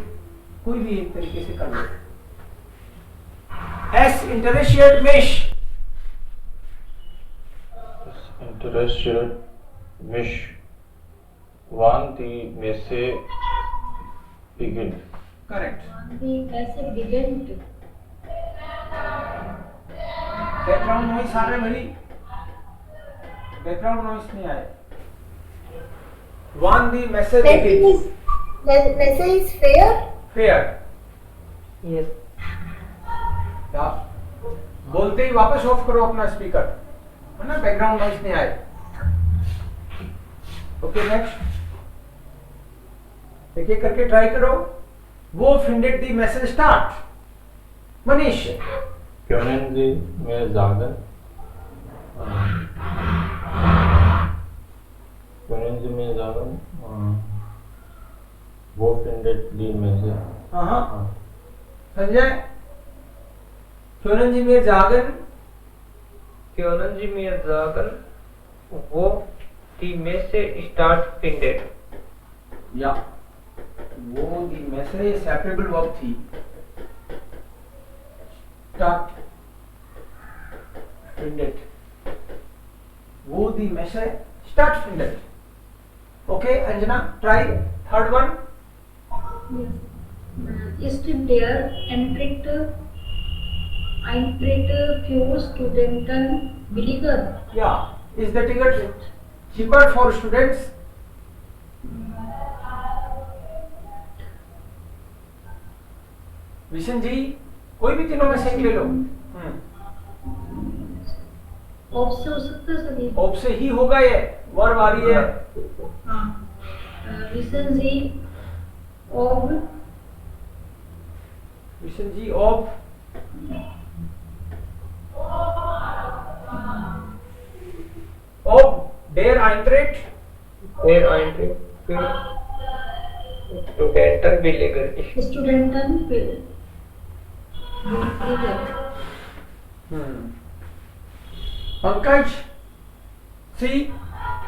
कोई भी एक तरीके से कर लो. Es interessiert mich. Interessiert mich, wann die Messe beginnt. Correct. Die Messe beginnt. Background noise आ रहे भाई, बैकग्राउंड नॉइस नहीं आए. Wann die Messe beginnt. Messe is fair. Fair. Yes. या बोलते ही वापस ऑफ करो अपना स्पीकर, है ना, बैकग्राउंड नॉइस नहीं आए. ओके नेक्स्ट, एक एक करके ट्राई करो. वो फिंडेड दी मैसेज स्टार्ट. Manish. Können Sie mir sagen, können Sie mir sagen, wo findet die Messe? हाँ Sanjay. können Sie mir sagen, Können Sie mir sagen, wo die Messe stattfindet? या वो दी मैसेज सेपरेबल वर्ब थी. स्टार्ट फिंडेड. वो दी मैसेज स्टार्ट फिंडेड. Okay Anjana, try third one. Ist der Eintritt für Studenten billiger? या is the ticket cheaper for students? Vishan ji, कोई भी तीनों में से एक ले लो. ऑफ से हो सकता है सर ये? ऑफ से ही होगा, ये वर्ब आ रही है. हाँ. विशन जी ऑफ विशन जी ऑफ der Eintritt. Der Eintritt für Studenten billiger ist. Studenten billiger. Pankaj सी,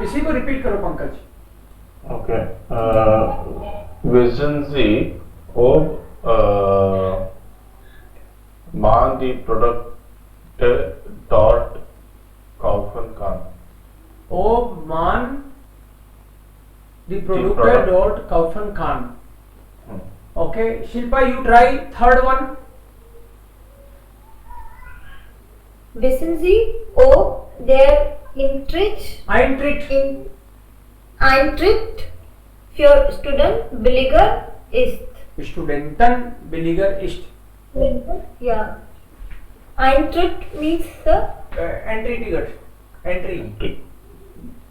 इसी को रिपीट करो Pankaj. Okay. Wissen Sie, ob man die Produkte dort kaufen kann? Ob man die Produkte Product. dort kaufen kann. Okay, Shilpa, you try third one. Wissen Sie, ob der Eintritt. Eintritt für Studenten billiger ist? Studenten billiger ist. Ja. Eintritt means Entry ticket.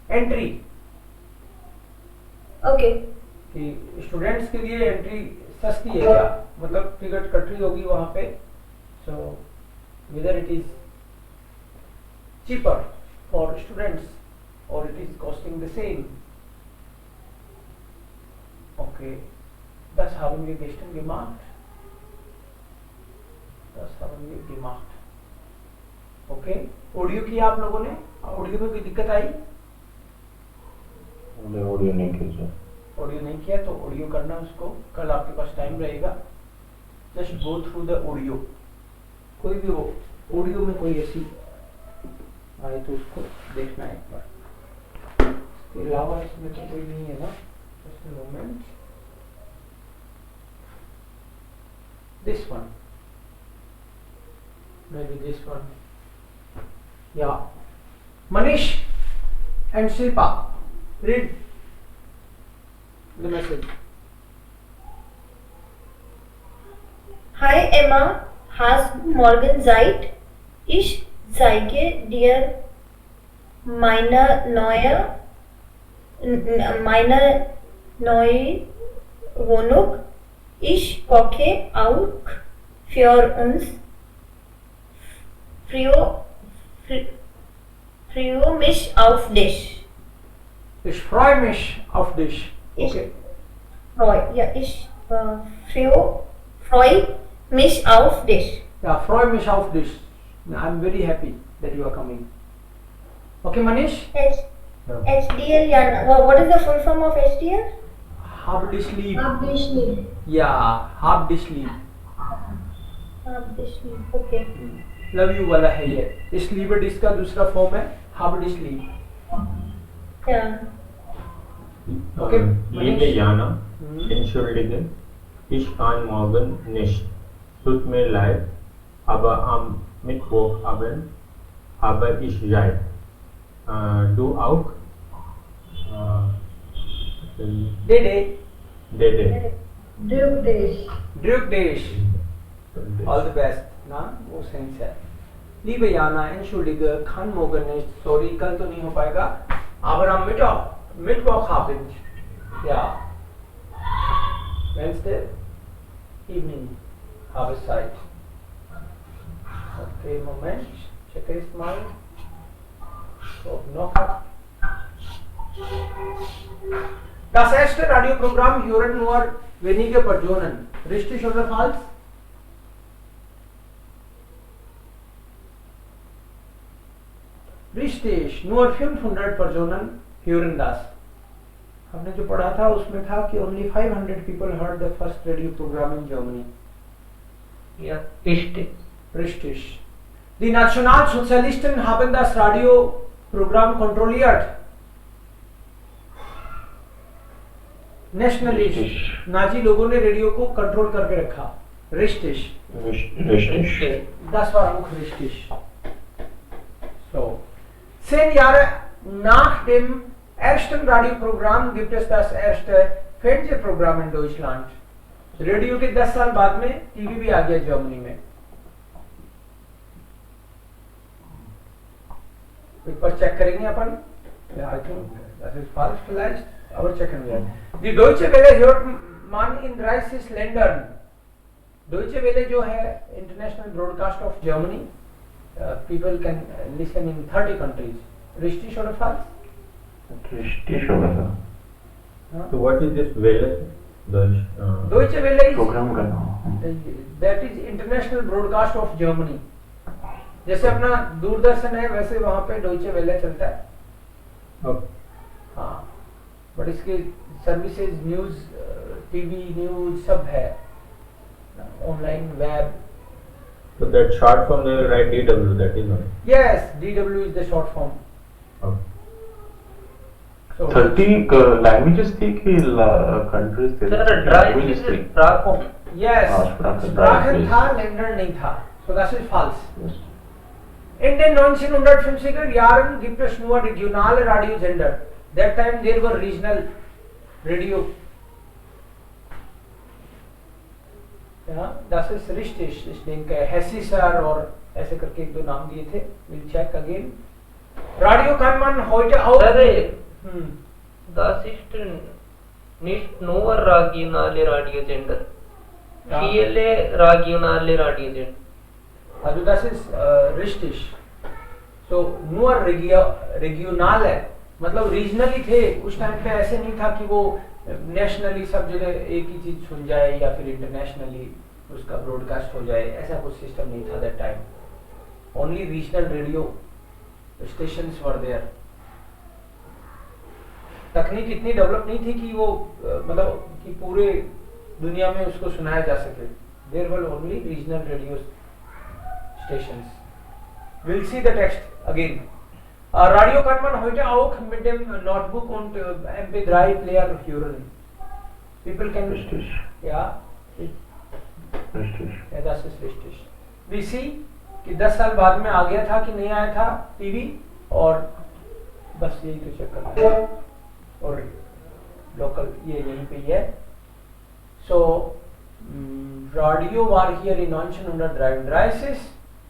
Entry. okay. कि students के लिए entry सस्ती है क्या, मतलब ticket cut रही होगी वहां पे So whether it is cheaper for students or it is costing the same. Okay, das haben wir gestern gemacht. Das haben wir gemacht. Okay, audio किया आप लोगों ने? ऑडियो में कोई दिक्कत आई? ऑडियो नहीं किया। ऑडियो नहीं किया तो ऑडियो करना उसको, कल आपके पास टाइम रहेगा। Just go through the audio. कोई भी हो ऑडियो में कोई ऐसी आए तो उसको देखना है एक बार। इसके अलावा इसमें तो कोई नहीं है ना? Just a moment. This one, maybe this one. या Manish and Shilpa, read the message. Hi Emma, hast du morgen Zeit? Ich zeige dir meine neue Wohnung. Ich koche auch für uns. Freue mich auf dich. Ich freue mich auf dich. Okay. Ich freue mich auf dich. Yeah, freue mich auf dich. I'm very happy that you are coming. Okay, Manish? HDL, yeah. What is the full form of HDL? Half day sleep. Obviously. Yeah, half day sleep. Okay. Love you वाला है ये। Sleeper disc का दूसरा form है half day sleep. Yeah. Okay. Liebe Jana, entschuldige, ich kann morgen nicht. Tut mir leid, aber am Mittwochabend habe ich Zeit. Du auch? Dede. Druk Druk All the best ना, वो sense है। Liebe Jana, entschuldige, kann morgen nicht. Sorry कल तो नहीं हो पाएगा। aber am Mittwochabend, ja, Wednesday evening habe ich Zeit. Okay, Moment, checke ich mal. So, noch. Das erste Radioprogramm hören nur wenige Personen. Richtig oder falsch? Richtig, nur 500 Personen hören das. हमने जो पढ़ा था उसमें था कि only 500 people heard the first radio program in Germany. Ja, richtig. Richtig. Die Nationalsozialisten haben das Radioprogramm kontrolliert. Nationalist Nazi लोगों ने radio को कंट्रोल करके रखा। Richtig. Das war auch richtig. So. 10 Jahre nach dem ersten Radioprogramm gibt es das erste Fernsehprogramm in Deutschland. Radio के 10 साल बाद में TV भी आ गया जर्मनी में। एक बार चेक करेंगे अपन। I think that is false vielleicht, aber checken wir. Die Deutsche Welle hört man in 30 Ländern. Deutsche Welle जो है International Broadcast of Germany. People can listen in 30 countries. Richtig oder falsch? Richtig होगा। So what is this Welle? Deutsche Welle is programme का नाम। that is International Broadcast of Germany. जैसे अपना दूरदर्शन है वैसे वहाँ पे Deutsche Welle चलता है। हाँ, बट इसके सर्विसेज न्यूज, टीवी न्यूज सब है, online web. So that short form they will write DW, that is one. Yes, DW is the short form. Okay. So 30 languages थी कि countries थे? Sir, Languages थी। Sprache. yes, Sprache Sprachen था, Länder नहीं था. So das ist falsch. In den 1950er Jahren gibt es nur regionale Radiosender. That time there were regional radio. Ja, das ist richtig. Ich denke Hessischer और ऐसे करके एक दो नाम दिए थे. We'll check again. Radio kann man heute auch. Sir, das ist nicht nur regionale Radiosender. Ja. Viele regionale Radiosender. Also das ist richtig. So nur regional है, मतलब रीजनली थे उस टाइम पे, ऐसे नहीं था कि वो नेशनली सब जगह एक ही चीज सुन जाए या फिर इंटरनेशनली उसका ब्रॉडकास्ट हो जाए, ऐसा कुछ सिस्टम नहीं था that time. Only regional radio stations were there. तकनीक इतनी डेवलप नहीं थी कि वो मतलब कि पूरे दुनिया में उसको सुनाया जा सके। There were only regional radio stations. We'll see the text again. Radio kann man heute auch mit dem Notebook und MP3-Player hören. People can. Richtig. Ja. Richtig. Ja, das ist richtig. We see कि 10 साल बाद में आ गया था कि नहीं आया था टीवी, और बस यही तो चेक करना है। और लोकल ये यहीं पे ही है। So Radio war hier in 1933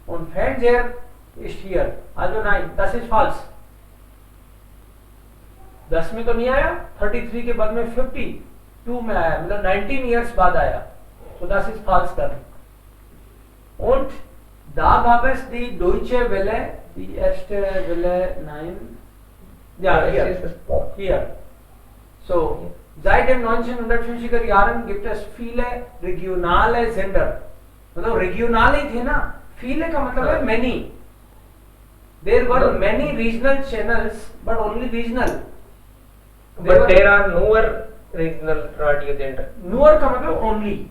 und Fernseher ist hier. Also nein, das ist false. 10 में तो नहीं आया, 33 के बाद में 52 में आया, मतलब 19 years बाद आया। So das ist false dann. Und da gab es die Deutsche Welle, die erste Welle, nein, ja, hier. So, seit den 1950er Jahren gibt es viele regionale Sender. मतलब regionale थे ना, viele का मतलब है many. There were many regional channels, but only regional. But there are newer regional radio center. Newer का मतलब only.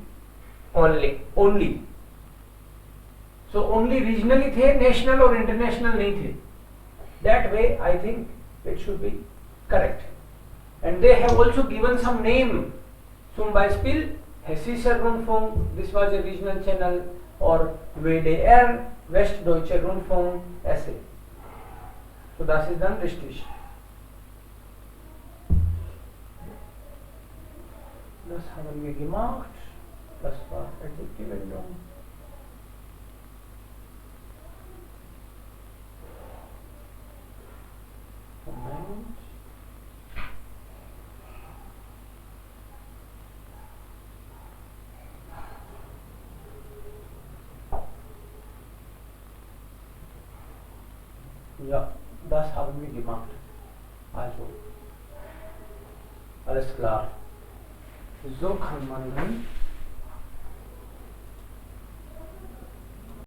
Only. So only regionally थे, national और international नहीं थे. That way I think it should be correct. And they have also given some name. Zum Beispiel Hessischer Rundfunk, this was a regional channel, or WDR, Westdeutscher Rundfunk, ऐसे. So das ist dann richtig. Das haben wir gemacht. Das war Adjektivendung. Moment. Ja, das haben wir gemacht. Also, alles klar. So kann man dann